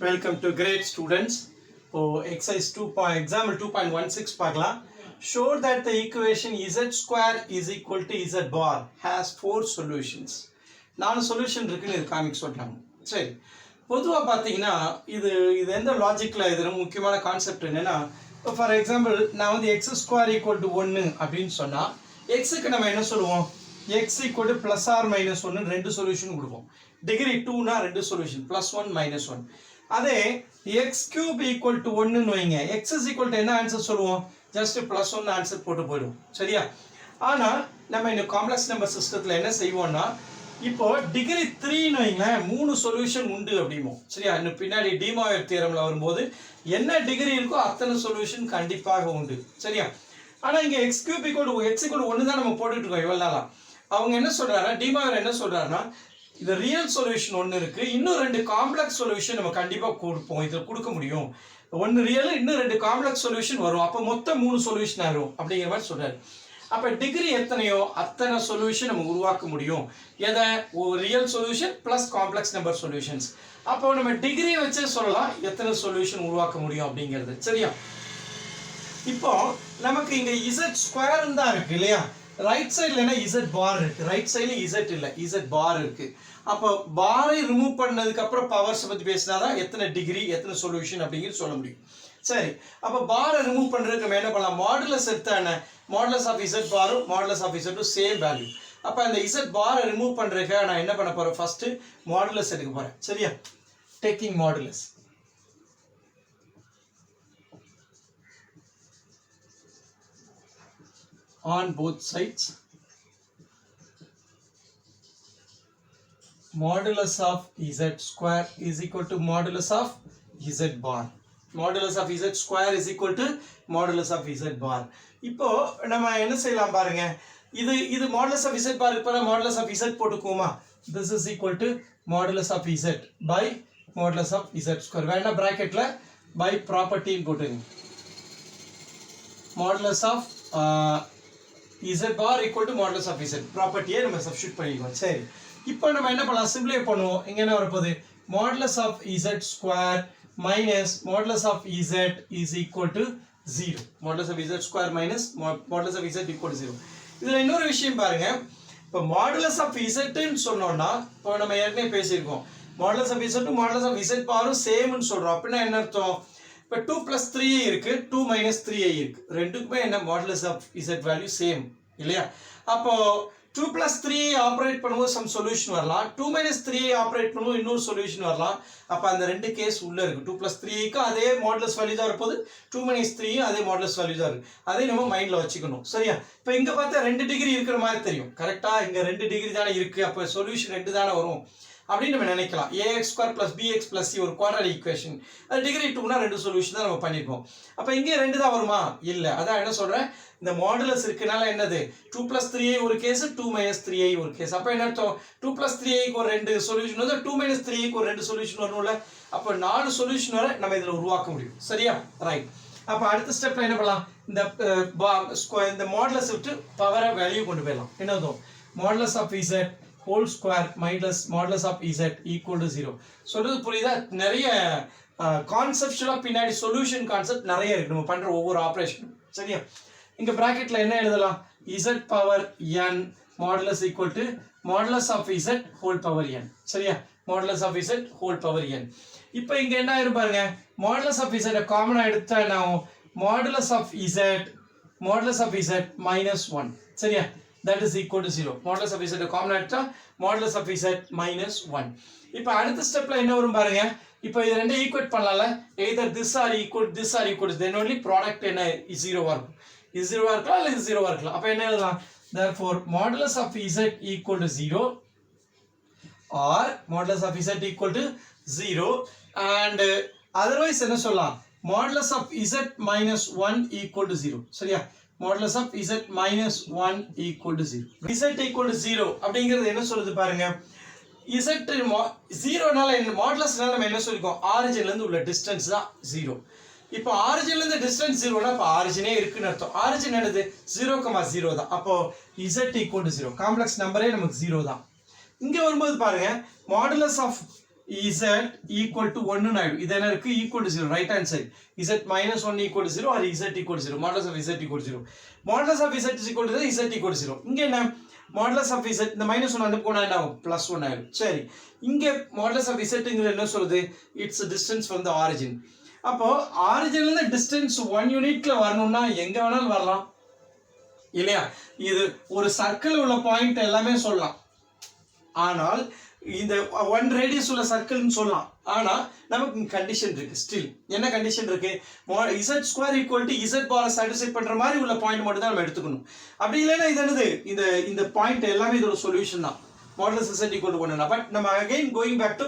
Welcome to great students. Exercise 2. Example 2.16 பார்க்கலாம். Show that the equation z square is equal to z bar has 4 solutions. 4 solution இருக்குன்னு இது காமிக்க சொல்றாங்க. சரி. பொதுவா பாத்தீங்கன்னா இது எந்த லாஜிக்ல இது ரொம்ப முக்கியமான கான்செப்ட் என்னன்னா, ஃபார் எக்ஸாம்பிள் நான் வந்து x square equal to 1 அப்படின்னு சொன்னா x க்கு நம்ம என்ன சொல்லுவோம்? x equal to plus or minus 1 ரெண்டு சொல்யூஷன் கொடுப்போம். டிகிரி 2 னா ரெண்டு சொல்யூஷன் +1 -1. அதே x cube equal to 1 ன்னு வைங்க, x is equal to என்ன ஆன்சர் சொல்லுவோம்? ஜஸ்ட் +1 ஆன்சர் போட்டு போயிடும். சரியா? ஆனா நம்ம இந்த காம்ப்ளெக்ஸ் நம்பர் சிஸ்டத்துல என்ன செய்வோம்னா, இப்போ டிகிரி 3 ன்னு வைங்களேன், 3 சொல்யூஷன் உண்டு அப்படிமோ. சரியா? இன்னும் பின்னாடி டி மாயர் தியரம்ல வரும்போது என்ன டிகிரி இருக்கோ அத்தனை சொல்யூஷன் கண்டிப்பாக உண்டு. சரியா? ஆனா இங்க x cube equal to x equal to 1 தான் நம்ம போட்டுட்டு இருக்கோம் இவ்வளவு நாளா. அவங்க என்ன சொல்றாங்கன்னா, டி மாயர் என்ன சொல்றாருன்னா, இது ரியல் சொல்யூஷன் ஒன்று இருக்கு, இன்னும் 2 காம்ப்ளெக்ஸ் சொல்யூஷன் நம்ம கண்டிப்பா கொடுப்போம், இதில் கொடுக்க முடியும். ஒன்று ரியல், இன்னும் 2 காம்ப்ளெக்ஸ் சொல்யூஷன் வரும், அப்போ மொத்தம் 3 சொல்யூஷன் ஆகும் அப்படிங்கிற மாதிரி சொல்றாரு. அப்போ டிகிரி எத்தனையோ அத்தனை சொல்யூஷன் நம்ம உருவாக்க முடியும். எதை? ஒரு real solution plus complex number solutions. அப்போ நம்ம டிகிரி வச்சே சொல்லலாம் எத்தனை சொல்யூஷன் உருவாக்க முடியும் அப்படிங்கிறது. சரியா? இப்போ நமக்கு இங்க z ஸ்கொயர் தான் இருக்கு இல்லையா? ரைட் சைடுல என்ன z பார் இருக்கு, ரைட் சைடுல z இல்ல, z பார் இருக்கு. அப்போ பாரை ரிமூவ் பண்ணதுக்கு அப்புறம் பவர்ஸ் பத்தி பேசினாதான் எத்தனை டிகிரி எத்தனை சொல்யூஷன் அப்படிங்கிறது சொல்ல முடியும். சரி, அப்போ பாரை ரிமூவ் பண்றதுக்கு நம்ம என்ன பண்ணலாம்? மாடுலஸ் எடுத்தா என்ன? மாடுலஸ் ஆஃப் z பாரும் modulus of z same value. அப்போ அந்த z பாரை ரிமூவ் பண்றதுக்கு நான் என்ன பண்ண போறேன்? ஃபர்ஸ்ட் மாடுலஸ் எடுக்க போறேன். சரியா? Taking modulus. On both sides, modulus of z square is equal to modulus of z bar. Modulus of z square is equal to modulus of z bar. இப்போ நம்ம என்ன செய்யலாம் பாருங்க, இது modulus of z bar இப்ப modulus of z போட்டுக்குமா? This is equal to modulus of z by modulus of z square. வேணா பிராக்கெட்ல by property போட்டுங்க. Modulus of z bar equal to modulus of z ப்ராப்பர்ட்டியை நம்ம சப்ஸ்டிட்யூட் பண்ணிடுவோம். சரி, இப்போ நம்ம என்ன பண்ணலாம்? சிம்பிளை பண்ணுவோம். இங்க என்ன வரப்போகுது? modulus of z square minus modulus of z is equal to 0. modulus of z square minus modulus of z equal to 0. இதுல இன்னொரு விஷயம் பாருங்க, இப்போ modulus of z ன்னு சொன்னோம்னா, இப்போ நம்ம ஏற்கனவே பேசியிருக்கோம், modulus of z modulus of z பாரும் சேம்னு சொல்றோம். அப்படின்னா என்ன அர்த்தம்? இப்போ 2 + 3i இருக்கு, 2 - 3i இருக்கு, ரெண்டுக்குமே என்ன modulus of z value same இல்லையா? அப்போ 2 + 3i ஆப்ரேட் பண்ணும்போது சம் சொல்யூஷன் வரலாம், 2 - 3i ஆப்ரேட் பண்ணும்போது இன்னொரு சொல்யூஷன் வரலாம். அப்போ அந்த ரெண்டு கேஸ் உள்ள இருக்கு. 2 + 3iக்கு அதே மாடுலஸ் வேல்யூ தான் இருப்போது, 2 - 3i அதே மாடுலஸ் வேல்யூ தான் இருக்கு. அதை நம்ம மைண்ட்ல வச்சுக்கணும். சரியா? இப்போ இங்க பார்த்தா 2 டிகிரி இருக்கிற மாதிரி தெரியும். கரெக்டா? இங்க 2 டிகிரி தானே இருக்கு, அப்போ சொல்யூஷன் 2 தானே வரும் அப்படின்னு நம்ம நினைக்கலாம். ax² + bx + c ஒரு குவாட்ராடிக் ஈக்குவேஷன், அது டிகிரி 2னா 2 சொல்யூஷன் தான் நம்ம பண்ணிருக்கோம். அப்ப இங்கே 2 தான் வருமா? இல்ல. அதான் என்ன சொல்றேன், இந்த மாடுலஸ் இருக்கனால என்னது, 2 + 3i ஒரு கேஸ், 2 - 3i ஒரு கேஸ். அப்ப என்ன அர்த்தம்? 2 + 3iக்கு ஒரு 2 சொல்யூஷன் வந்து 2 - 3iக்கு ஒரு 2 சொல்யூஷன் வரும்ல. அப்ப 4 சொல்யூஷன் வரை நம்ம இதுல உருவாக்க முடியும். சரியா? ரைட். அப்ப அடுத்த ஸ்டெப்ல என்ன பண்ணலாம்? இந்த மாடுலஸ் விட்டு பவரை வேல்யூ கொண்டு போயிடலாம். என்னதும் modulus of z whole square minus modulus of z equal to 0. சொல்றது புரியுதா? நிறைய கான்செப்சுவலா பின்னாடி சொல்யூஷன் கான்செப்ட் நிறைய இருக்கு நம்ம பண்ற ஒவ்வொரு ஆபரேஷனும். சரியா? இங்க பிராக்கெட்ல என்ன எழுதலாம்? z power n modulus equal to modulus of z whole power n. சரியா? modulus of z whole power n. இப்போ இங்க என்ன ஆயிரும் பாருங்க, modulus of z காமனா எடுத்தா என்ன ஆகும்? modulus of z minus 1. சரியா? that is equal to 0. modulus of z common எடுத்தா modulus of z minus 1. இப்போ அடுத்த ஸ்டெப்ல என்ன வரும் பாருங்க, இப்போ இது ரெண்டே ஈக்குவேட் பண்ணலாம்ல, either this or equal then only product என்ன 0 வா இருக்கும். இது 0 வா இருக்கலாம் இல்ல இது 0 வா இருக்கலாம். அப்ப என்ன எழுதலாம்? therefore modulus of z equal to 0 or modulus of z equal to 0 and otherwise என்ன சொல்லலாம்? modulus of z minus 1 equal to 0. சரியா? modulus of z minus 1 equal to 0. z equal to 0 அப்படிங்கிறது என்ன சொல்லுது பாருங்க, z 0னால என்ன, மாடுலஸ்னால நம்ம என்ன சொல்லிருக்கோம்? ஆரிஜின்ல இருந்து உள்ள டிஸ்டன்ஸ் தான் 0. இப்போ ஆரிஜின்ல இருந்து டிஸ்டன்ஸ் 0னா அப்ப ஆரிஜினே இருக்குன்னு அர்த்தம். ஆரிஜின் என்னது? 0,0 தான். அப்போ z equal to 0. காம்ப்ளெக்ஸ் நம்பரே நமக்கு 0 தான். இங்க வரும்போது பாருங்க, modulus of z equal to 1 ஆயிடும். இது என்ன இருக்கு equal to 0 right hand side z minus 1 equal to 0 or z equal to 0 modulus of z equal to 0 modulus of z is equal to 0 z equal to 0 இங்க என்ன modulus of z இந்த minus 1 அந்த போனா என்ன ஆகும் plus 1 ஆயிடும். சரி இங்க modulus of z ங்கிறது என்ன சொல்லுது it's a distance from the origin. அப்போ ஆரிஜின்ல இருந்து டிஸ்டன்ஸ் 1 யூனிட்ல வரணும்னா எங்க வேணாலும் வரலாம் இல்லையா. இது ஒரு சர்க்கிள் உள்ள பாயிண்ட் எல்லாமே சொல்லலாம். ஆனால் இந்த 1 ரேடியஸ் உள்ள சர்க்கிள்னு சொல்லலாம். ஆனா நமக்கு கண்டிஷன் இருக்கு. ஸ்டில் என்ன கண்டிஷன் இருக்கு z square equal to z பாரை சாட்டிஸ்ஃபை பண்ற மாதிரி உள்ள பாயிண்ட் மட்டும் தான் நம்ம எடுத்துக்கணும். அப்படி இல்லைன்னா இது என்னது இந்த பாயிண்ட் எல்லாமே இதோட சொல்யூஷன் தான் modulus z equal to 1. But நம்ம again going back to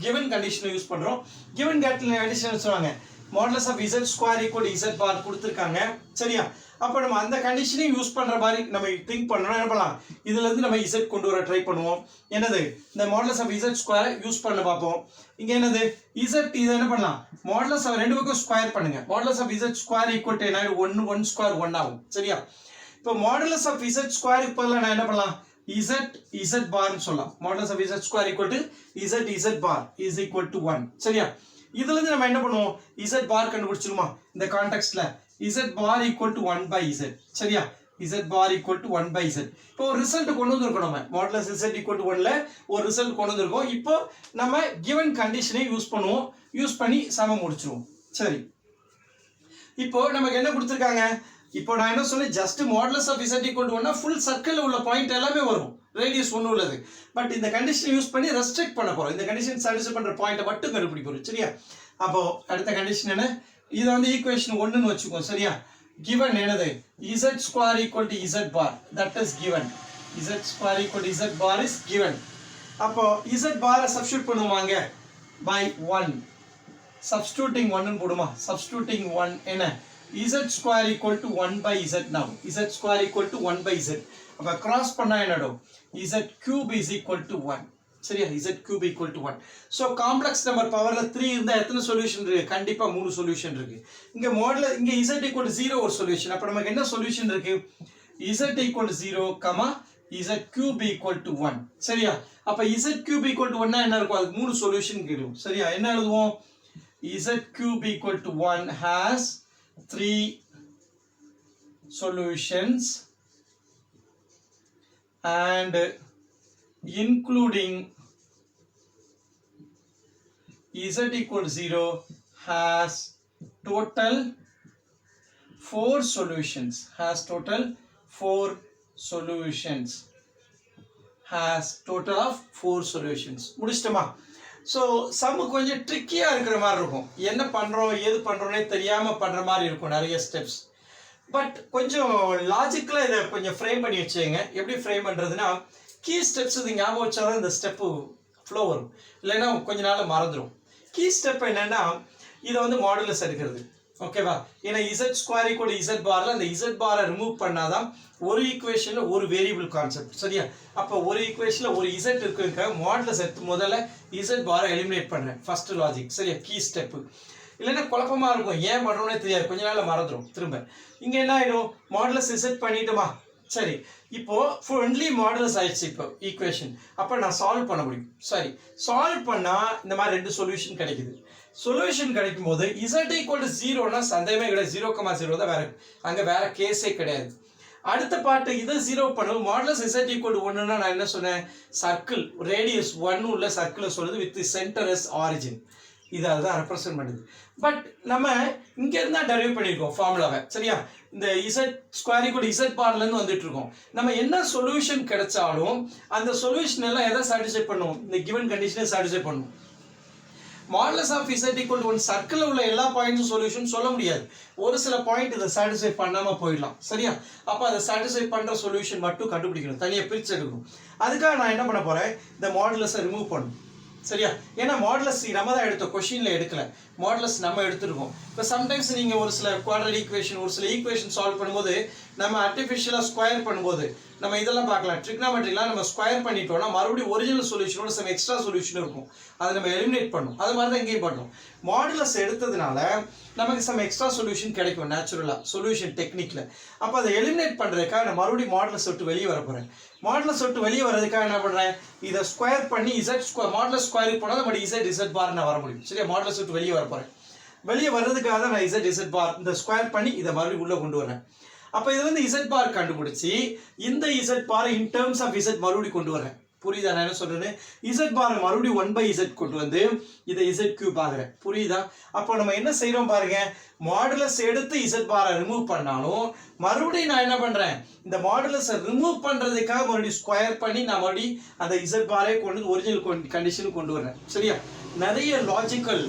given condition use பண்றோம். given condition சொல்றாங்க modulus of z square equal to z bar கொடுத்திருக்காங்க சரியா. அப்ப நம்ம அந்த கண்டிஷனையும் யூஸ் பண்ற மாதிரி நம்ம திங்க் பண்ணனும். என்ன பண்ணலாம் இதுல இருந்து நம்ம z கொண்டு வர ட்ரை பண்ணுவோம். என்னது இந்த modulus of z square use பண்ண பாப்போம். இங்க என்னது z இது என்ன பண்ணலாம் modulus of ரெண்டு பக்கம் ஸ்கொயர் பண்ணுங்க. modulus of z square equal to 1 square 1 ஆகும் சரியா. இப்போ modulus of z square க்கு நான் என்ன பண்ணலாம் z bar னு சொல்லலாம். modulus of z square equal to z bar is equal to 1 சரியா. இதுல இருந்து நம்ம என்ன பண்ணுவோம் z bar கண்டுபிடிச்சிருமா இந்த கான்டெக்ஸ்ட்ல z bar equal to 1 by z சரியா. z bar equal to 1 by z. இப்போ ஒரு ரிசல்ட் கொண்டு வந்திருக்கோம் நம்ம modulus z equal to 1 ல ஒரு ரிசல்ட் கொண்டு வந்திருக்கோம். இப்போ நம்ம given கண்டிஷனை யூஸ் பண்ணுவோம். யூஸ் பண்ணி சம முடிச்சிருவோம் சரி. இப்போ நமக்கு என்ன கொடுத்திருக்காங்க இப்போ நான் என்ன சொன்னேன் just modulus of z equal to 1 னா ஃபுல் சர்க்கிள்ல உள்ள பாயிண்ட் எல்லாமே வரும் ரேடியஸ் 1 உள்ளது. பட் இந்த கண்டிஷனை யூஸ் பண்ணி ரெஸ்ட்ரிக்ட் பண்ண போறோம். இந்த கண்டிஷன் சாட்டிஸ்ஃபை பண்ற பாயிண்ட மட்டும் கண்டுபிடிக்க போறோம் சரியா. அப்போ அடுத்த கண்டிஷன் என்ன இது வந்து ஈக்குவேஷன் 1 னு வெச்சுக்கோ சரியா. given என்னது z square equal to z bar that is given. z square equal to z bar is given. அப்போ z bar சப்ஸ்டிட்யூட் பண்ணுவாங்க by 1 substituting 1 னு போடுமா. substituting 1 என்ன z square equal to 1 by z now. z square equal to 1 by z. அப்ப cross பண்ணா என்னடோ z cube is equal to 1 சரியா. z cube equal to 1. so complex number பவர்ல 3 இருந்தா எத்தனை சொல்யூஷன் இருக்கு கண்டிப்பா 3 சொல்யூஷன் இருக்கு. இங்க மாடல் இங்க z equal to 0 ஒரு சொல்யூஷன். அப்ப நமக்கு என்ன சொல்யூஷன் இருக்கு z equal to 0, z cube equal to 1 சரியா. அப்ப z cube equal to 1 னா என்ன இருக்கும் அதுக்கு 3 சொல்யூஷன் கிடைக்கும் சரியா. என்ன எழுதுவோம் z cube equal to 1 has 3 solutions and including z equal to 0 has total 4 solutions. has total 4 solutions. has total of 4 solutions. முடிச்சிட்டோமா. ஸோ சம் கொஞ்சம் ட்ரிக்கியாக இருக்கிற மாதிரி இருக்கும். என்ன பண்ணுறோம் ஏது பண்ணுறோன்னே தெரியாமல் பண்ணுற மாதிரி இருக்கும் நிறைய ஸ்டெப்ஸ். பட் கொஞ்சம் லாஜிக்கலாக இதை கொஞ்சம் ஃப்ரேம் பண்ணி வச்சுங்க. எப்படி ஃப்ரேம் பண்ணுறதுன்னா கீ ஸ்டெப்ஸ் இது ஞாபகம் வச்சாதான் இந்த ஸ்டெப்பு ஃப்ளோ வரும். இல்லைன்னா கொஞ்ச நாள் மறந்துடும். கீ ஸ்டெப் என்னென்னா இதை வந்து மாடுலஸ் எடுக்கிறது ஓகேவா. ஏன்னா z ஸ்கொயர் ஈக்குவல் z பார்ல அந்த z பாரை ரிமூவ் பண்ணாதான் ஒரு ஈக்குவேஷன்ல ஒரு வேரியபிள் கான்செப்ட் சரியா. அப்போ ஒரு ஈக்குவேஷன்ல ஒரு z இருக்குங்க மாடுலஸ் எடுத்து முதல்ல z பாரை எலிமினேட் பண்றேன் ஃபர்ஸ்ட் லாஜிக் சரியா. கீ ஸ்டெப் இல்லைன்னா குழப்பமா இருக்கும் ஏன் பண்றோம்னே தெரியாது கொஞ்ச நாள்ல மறந்துடும் திரும்ப. இங்க என்ன ஆயிடும் மாடுலஸ் z பண்ணிட்டோமா சரி. இப்போ ஒன்லி மாடுலஸ் ஆயிடுச்சு இப்போ ஈக்குவேஷன். அப்போ நான் சால்வ் பண்ண முடியும் சரி. சால்வ் பண்ணா இந்த மாதிரி 2 சொல்யூஷன் கிடைக்குது. சொல்யூஷன் கிடைக்கும் போது z equal to 0னா சந்தேகமே கிடையாது. 0,0 தான் வேற அங்க வேற கேஸே கிடையாது. அடுத்த பார்ட் இதை 0 பண்ணுவோம். மாடுலஸ் z equal to 1னா நான் என்ன சொன்னேன் சர்க்கிள் ரேடியஸ் 1 உள்ள சர்க்கிளை சொல்லுது வித் சென்டர் as ஆரிஜின். இதை தான் ரெப்ரசென்ட் பண்ணுது. பட் நம்ம இங்க இருந்தா டெரைவ் பண்ணியிருக்கோம் ஃபார்முலாவை சரியா. இந்த z ஸ்கொயர் ஈக்குவல் z பார்ல இருந்து வந்துட்டு இருக்கோம். நம்ம என்ன சொல்யூஷன் கிடைச்சாலும் அந்த சொல்யூஷன் எல்லாம் எதை சாட்டிஸ்ஃபை பண்ணுவோம் இந்த கிவன் கண்டிஷனை சாட்டிஸ்ஃபை பண்ணுவோம். Modulus of z equal to 1 சர்க்கிள்ல உள்ள எல்லா பாயிண்ட்ஸும் சொல்யூஷன் சொல்ல முடியாது. ஒரு சில பாயிண்ட் இதை சாட்டிஸ்ஃபை பண்ணாம போயிடலாம் சரியா. அப்ப அதை சாட்டிஸ்ஃபை பண்ற சொல்யூஷன் மட்டும் கண்டுபிடிக்கணும் தனியா பிரிச்சு எடுக்கணும். அதுக்காக நான் என்ன பண்ண போறேன் இந்த மாடுலஸை ரிமூவ் பண்ணணும் சரியா. ஏன்னா மாடுலஸ் நம்ம தான் எடுத்தோம் கொஸ்டின்ல எடுக்கல. மாடுலஸ் நம்ம எடுத்துருக்கோம். இப்போ சம்டைம்ஸ் நீங்க ஒரு சில குவாட்ரேட்டிக் ஈக்குவேஷன் ஒரு சில ஈக்குவேஷன் சால்வ் பண்ணும்போது நம்ம ஆர்டிஃபிஷியலாக ஸ்கொயர் பண்ணும்போது நம்ம இதெல்லாம் பார்க்கலாம். ட்ரிக்னாமெட்ரிலாம் நம்ம ஸ்கொயர் பண்ணிட்டோம்னா மறுபடியும் ஒரிஜினல் சொல்யூஷனோட சம் எக்ஸ்ட்ரா சொல்யூஷன் இருக்கும், அதை நம்ம எலிமினேட் பண்ணும். அது மாதிரி தான் இங்கேயும் பண்ணும். மாடுலஸ் எடுத்ததுனால நமக்கு சம் எக்ஸ்ட்ரா சொல்யூஷன் கிடைக்கும் நேச்சுரலாக சொல்யூஷன் டெக்னிக்கில். அப்போ அதை எலிமினேட் பண்ணுறதுக்காக நான் மறுபடியும் மாடுலஸ் விட்டு வெளியே வர போகிறேன். மாடுலஸ் விட்டு வெளியே வர்றதுக்காக என்ன பண்ணுறேன், இதை ஸ்கொயர் பண்ணி இசட் ஸ்கொயர் மாடுலஸ் ஸ்கொயருக்கு போனால் நம்ம இசட் பார் நான் வர முடியும். சரியா, மாடுலஸ் விட்டு வெளியே வர போகிறேன். வெளியே வர்றதுக்காக தான் நான் இசட் பார் இந்த ஸ்கொயர் பண்ணி இதை மறுபடியும் உள்ளே கொண்டு வரேன். அப்போ இது வந்து இசட் பார் கண்டுபிடிச்சி இந்த z bar in terms of z மறுபடியும் கொண்டு வரேன். புரியுதா நான் என்ன சொல்றேன்னு? இசட் பார் மறுபடியும் 1/z கொண்டு வந்து இதை இசட் கியூப் ஆகுறேன். புரியுதா? அப்போ நம்ம என்ன செய்யறோம் பாருங்க, மாடுலஸ் எடுத்து இசட் பாரை ரிமூவ் பண்ணாலும் மறுபடியும் நான் என்ன பண்றேன், இந்த மாடுலஸை ரிமூவ் பண்றதுக்காக மறுபடியும் ஸ்கொயர் பண்ணி நான் மறுபடியும் அந்த இசட் பாரே கொண்டு ஒரிஜினல் கண்டிஷனுக்கு கொண்டு வரேன். சரியா, நிறைய லாஜிக்கல்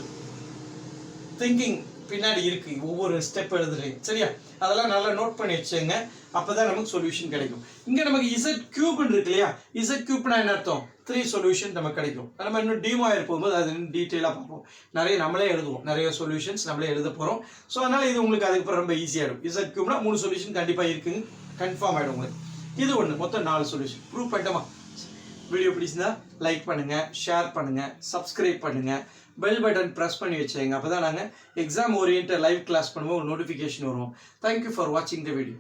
திங்கிங் பின்னாடி இருக்கு ஒவ்வொரு ஸ்டெப் எழுதுலையும். சரியா, அதெல்லாம் நல்லா நோட் பண்ணி வச்சுங்க, அப்பதான் நமக்கு சொல்யூஷன் கிடைக்கும். இங்க நமக்கு இசட் கியூப்னு இருக்கு இல்லையா, இசட் கியூப்னா என்ன அர்த்தம், 3 சொல்யூஷன் நமக்கு கிடைக்கும். நம்ம இன்னும் டிமாயர் போகும்போது அது டீட்டெயிலாக பார்ப்போம். நிறைய நம்மளே எழுதுவோம், நிறைய சொல்யூஷன்ஸ் நம்மளே எழுத போகிறோம். ஸோ அதனால இது உங்களுக்கு அதுக்கப்புறம் ரொம்ப ஈஸியாகிடும். இசட் கியூப்னா 3 சொல்யூஷன் கண்டிப்பாக இருக்குங்க, கன்ஃபார்ம் ஆகிடும் உங்களுக்கு. இது ஒன்று, மொத்தம் 4 சொல்யூஷன் ப்ரூவ் பண்ணிட்டோமா? வீடியோ பிடிச்சிருந்தா லைக் பண்ணுங்க, ஷேர் பண்ணுங்க, சப்ஸ்கிரைப் பண்ணுங்க, பெல் பட்டன் ப்ரெஸ் பண்ணி வச்சுங்க. அப்போ தான் நாங்கள் எக்ஸாம் ஓரியன்ட் லைவ் கிளாஸ் பண்ணும்போது ஒரு நோட்டிஃபிகேஷன் வரும். தேங்க்யூ ஃபார் வாட்சிங் த வீடியோ.